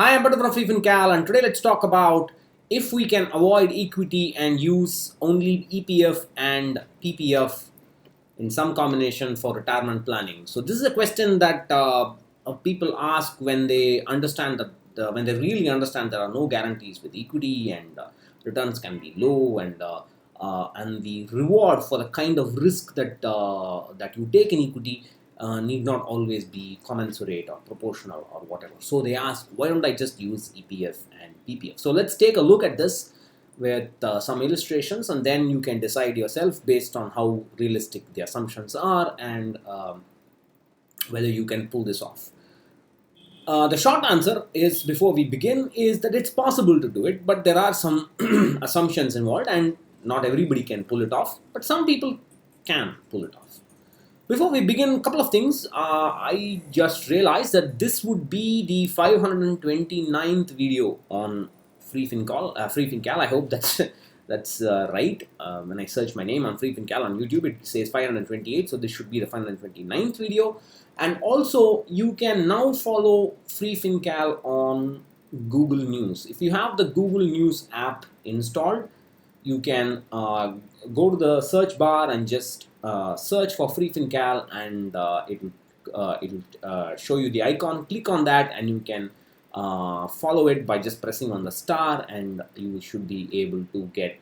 Hi, I'm Bhatt from freefincal, and today let's talk about if we can avoid equity and use only EPF and PPF in some combination for retirement planning. So this is a question that people ask when they understand that when they really understand there are no guarantees with equity and returns can be low and the reward for the kind of risk that you take in equity need not always be commensurate or proportional or whatever. So they ask, why don't I just use EPF and PPF? So let's take a look at this with some illustrations, and then you can decide yourself based on how realistic the assumptions are and whether you can pull this off. The short answer is, before we begin, is that it's possible to do it, but there are some assumptions involved, and not everybody can pull it off, but some people can pull it off. Before we begin, a couple of things. I just realized that this would be the 529th video on freefincal. I hope that's right. When I search my name on freefincal on YouTube, it says 528, so this should be the 529th video. And also, you can now follow freefincal on Google News. If you have the Google News app installed, you can go to the search bar and just search for freefincal, and it'll show you the icon. Click on that, and you can follow it by just pressing on the star, and you should be able to get.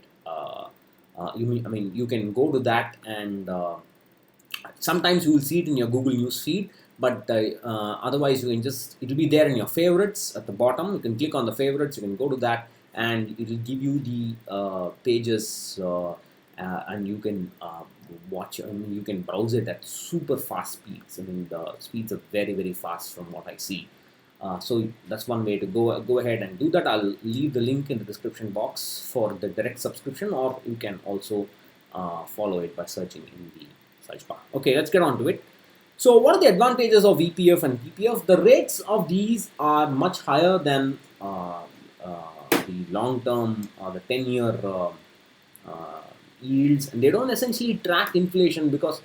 You can go to that, and sometimes you will see it in your Google News feed. But otherwise, you can just, it'll be there in your favorites at the bottom. You can click on the favorites. You can go to that, and it will give you the pages, and you can watch. You can browse it at super fast speeds. The speeds are very, very fast from what I see. So that's one way to go ahead and do that. I'll leave the link in the description box for the direct subscription, or you can also follow it by searching in the search bar. Okay, let's get on to it. So what are the advantages of EPF and PPF? The rates of these are much higher than the long-term or the 10-year yields, and they don't essentially track inflation because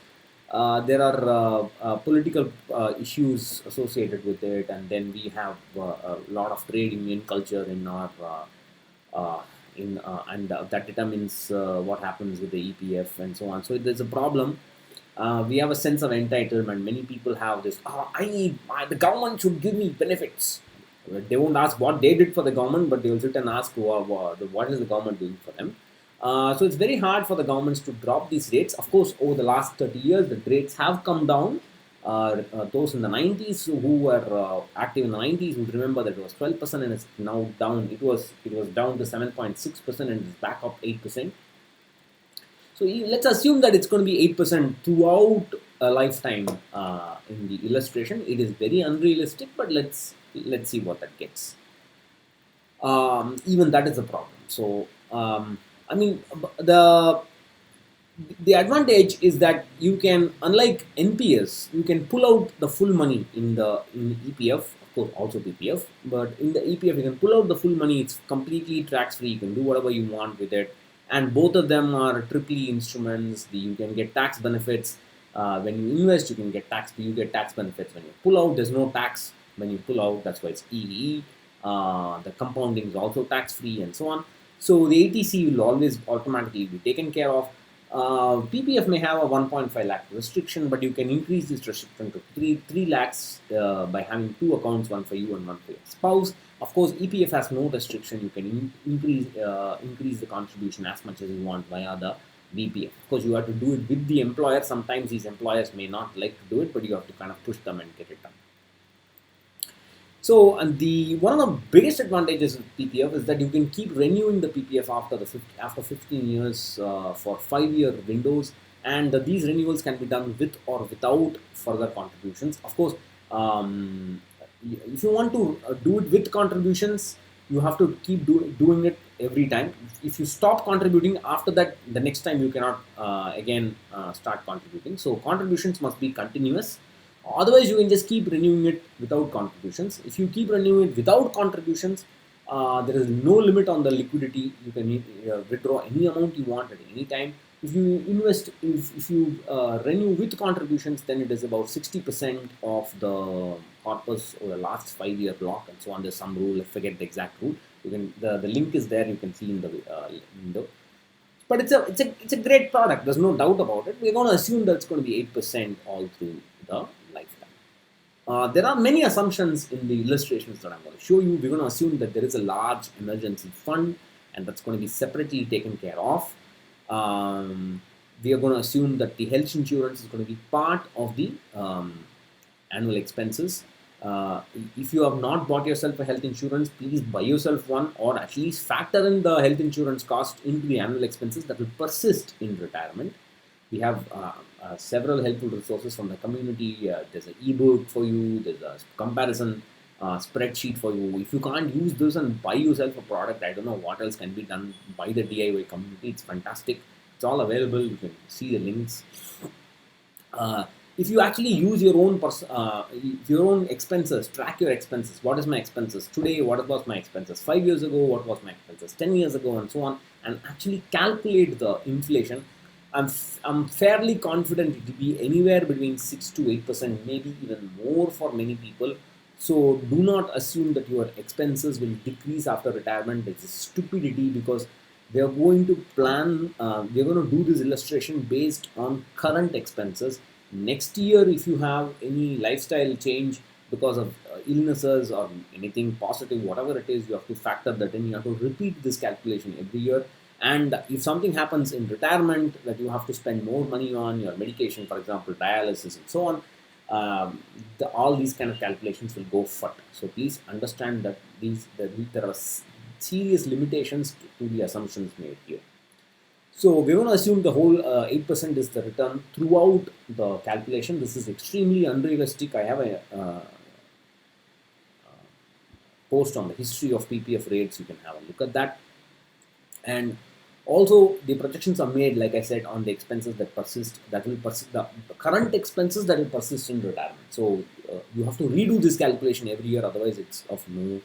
there are political issues associated with it, and then we have a lot of trade union culture in our and that determines what happens with the EPF and so on. So there's a problem. We have a sense of entitlement. Many people have this, the government should give me benefits. They won't ask what they did for the government, but they'll sit and ask what is the government doing for them. So it's very hard for the governments to drop these rates. Of course, over the last 30 years, the rates have come down. Those in the 90s who were active in the 90s would remember that it was 12% and it's now down. It was down to 7.6% and it's back up 8%. So let's assume that it's going to be 8% throughout a lifetime. In the illustration, it is very unrealistic, but let's see what that gets. Even that is a problem. So the advantage is that you can, unlike NPS, you can pull out the full money in EPF, of course also PPF, but in the EPF you can pull out the full money. It's completely tax free. You can do whatever you want with it, and both of them are triple instruments. You can get tax benefits when you invest. You get tax benefits when you pull out. There's no tax when you pull out. That's why it's EEE. The compounding is also tax free and so on. So the ATC will always automatically be taken care of. PPF may have a 1.5 lakh restriction, but you can increase this restriction to 3 lakhs by having two accounts, one for you and one for your spouse. Of course, EPF has no restriction. You can increase the contribution as much as you want via the VPF. Of course, you have to do it with the employer. Sometimes these employers may not like to do it, but you have to kind of push them and get it done. So, and one of the biggest advantages of PPF is that you can keep renewing the PPF after 15 years for 5-year windows, and these renewals can be done with or without further contributions. Of course, if you want to do it with contributions, you have to keep doing it every time. If you stop contributing after that, the next time you cannot again start contributing. So contributions must be continuous. Otherwise, you can just keep renewing it without contributions. If you keep renewing it without contributions, there is no limit on the liquidity. You can withdraw any amount you want at any time. If you invest, if you renew with contributions, then it is about 60% of the corpus over the last 5-year block and so on. There's some rule, I forget the exact rule. You can the link is there. You can see in the window. But it's a great product. There's no doubt about it. We're going to assume that it's going to be 8% all through the lifetime. There are many assumptions in the illustrations that I'm going to show you. We're going to assume that there is a large emergency fund and that's going to be separately taken care of. We are going to assume that the health insurance is going to be part of the annual expenses. If you have not bought yourself a health insurance, please buy yourself one, or at least factor in the health insurance cost into the annual expenses that will persist in retirement. We have several helpful resources from the community. There's an ebook for you, there's a comparison spreadsheet for you. If you can't use this and buy yourself a product, I don't know what else can be done by the DIY community. It's fantastic. It's all available. You can see the links. If you actually use your own expenses, track your expenses. What is my expenses today? What was my expenses 5 years ago? What was my expenses 10 years ago, and so on, and actually calculate the inflation. I'm fairly confident it will be anywhere between 6 to 8%, maybe even more for many people. So do not assume that your expenses will decrease after retirement. It's a stupidity, because we are going to plan. We are going to do this illustration based on current expenses. Next year, if you have any lifestyle change because of illnesses or anything positive, whatever it is, you have to factor that in. You have to repeat this calculation every year. And if something happens in retirement that you have to spend more money on, your medication, for example, dialysis and so on, all these kind of calculations will go fut. So please understand that there are serious limitations to the assumptions made here. So we're going to assume the whole 8% is the return throughout the calculation. This is extremely unrealistic. I have a post on the history of PPF rates. You can have a look at that. And also the projections are made, like I said, on the expenses that persist, the current expenses that will persist in retirement. So you have to redo this calculation every year, otherwise it's of no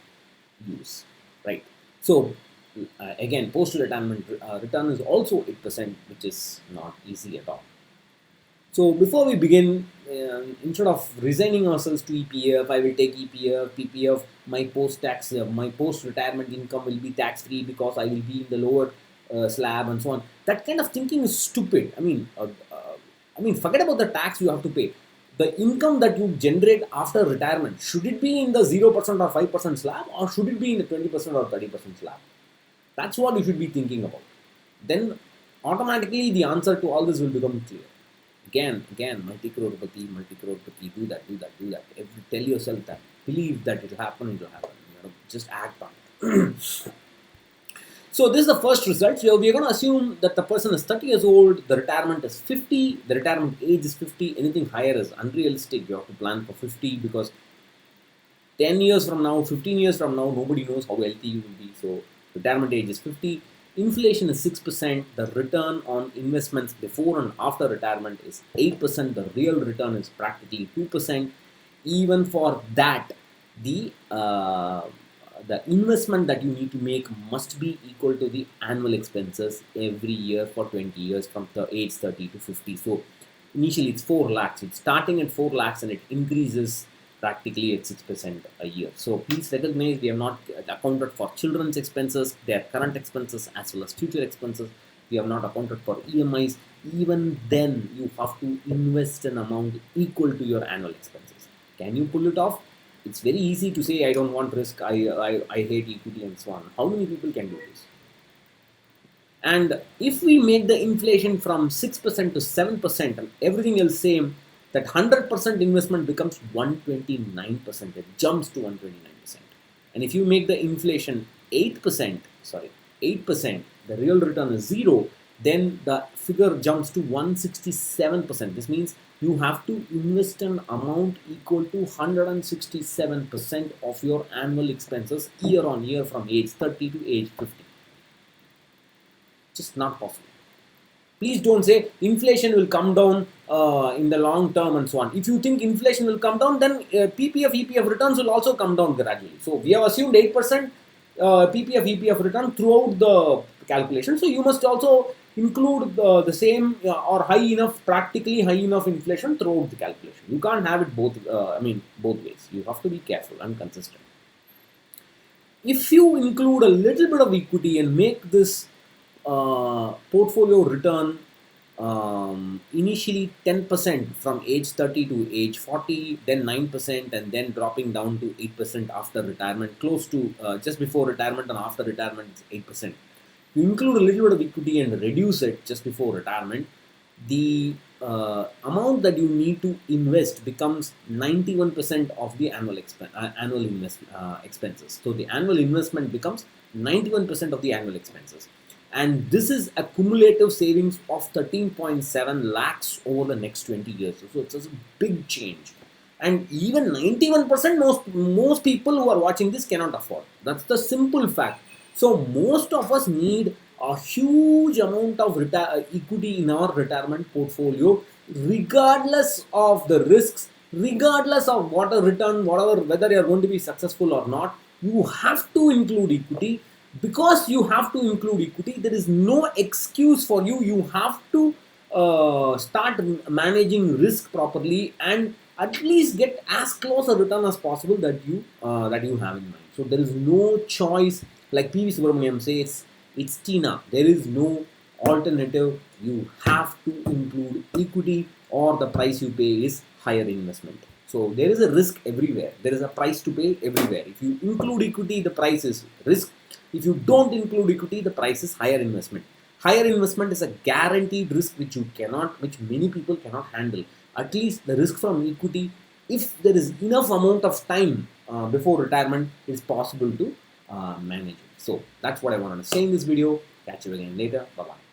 use, right? So again, post-retirement return is also 8%, which is not easy at all. So before we begin, instead of resigning ourselves to EPF, I will take EPF, PPF, my post-retirement income will be tax-free because I will be in the lower slab and so on. That kind of thinking is stupid. I mean, forget about the tax you have to pay. The income that you generate after retirement, should it be in the 0% or 5% slab, or should it be in the 20% or 30% slab? That's what you should be thinking about. Then automatically the answer to all this will become clear. Again, multi-crorepati, do that. Tell yourself that. Believe that it will happen, You know, just act on it. So this is the first result. So we are going to assume that the person is 30 years old, the retirement is 50, the retirement age is 50, anything higher is unrealistic. You have to plan for 50, because 10 years from now, 15 years from now, nobody knows how healthy you will be. So retirement age is 50. Inflation is 6%. The return on investments before and after retirement is 8%. The real return is practically 2%. Even for that, the investment that you need to make must be equal to the annual expenses every year for 20 years from the age 30 to 50. So initially it's 4 lakhs. It's starting at 4 lakhs and it increases practically at 6% a year. So please recognize we have not accounted for children's expenses, their current expenses as well as future expenses. We have not accounted for EMIs. Even then, you have to invest an amount equal to your annual expenses. Can you pull it off? It's very easy to say, I don't want risk, I hate equity and so on. How many people can do this? And if we make the inflation from 6% to 7% and everything else same, that 100% investment becomes 129%. It jumps to 129%. And if you make the inflation 8%, the real return is 0, then the figure jumps to 167%. This means you have to invest an amount equal to 167% of your annual expenses year on year from age 30 to age 50. Just not possible. Please don't say inflation will come down in the long term and so on. If you think inflation will come down, then PPF, EPF returns will also come down gradually. So we have assumed 8% PPF, EPF return throughout the calculation. So you must also include the same or high enough, practically high enough inflation throughout the calculation. You can't have it both, both ways. You have to be careful and consistent. If you include a little bit of equity and make this portfolio return initially 10% from age 30 to age 40, then 9%, and then dropping down to 8% after retirement, close to just before retirement, and after retirement it's 8%. You include a little bit of equity and reduce it just before retirement, the amount that you need to invest becomes 91% of the annual expenses. So the annual investment becomes 91% of the annual expenses. And this is a cumulative savings of 13.7 lakhs over the next 20 years. So it's a big change. And even 91% most people who are watching this cannot afford. That's the simple fact. So most of us need a huge amount of equity in our retirement portfolio, regardless of the risks, regardless of what a return, whatever, whether you are going to be successful or not. You have to include equity. Because you have to include equity, there is no excuse for you. You have to start managing risk properly and at least get as close a return as possible that you have in mind. So there is no choice. Like PV Subramaniam says, it's Tina. There is no alternative. You have to include equity, or the price you pay is higher investment. So there is a risk everywhere. There is a price to pay everywhere. If you include equity, the price is risk. If you don't include equity, the price is higher investment. Higher investment is a guaranteed risk which many people cannot handle. At least the risk from equity, if there is enough amount of time before retirement, it is possible to manage it. So that's what I wanted to say in this video. Catch you again later. Bye bye.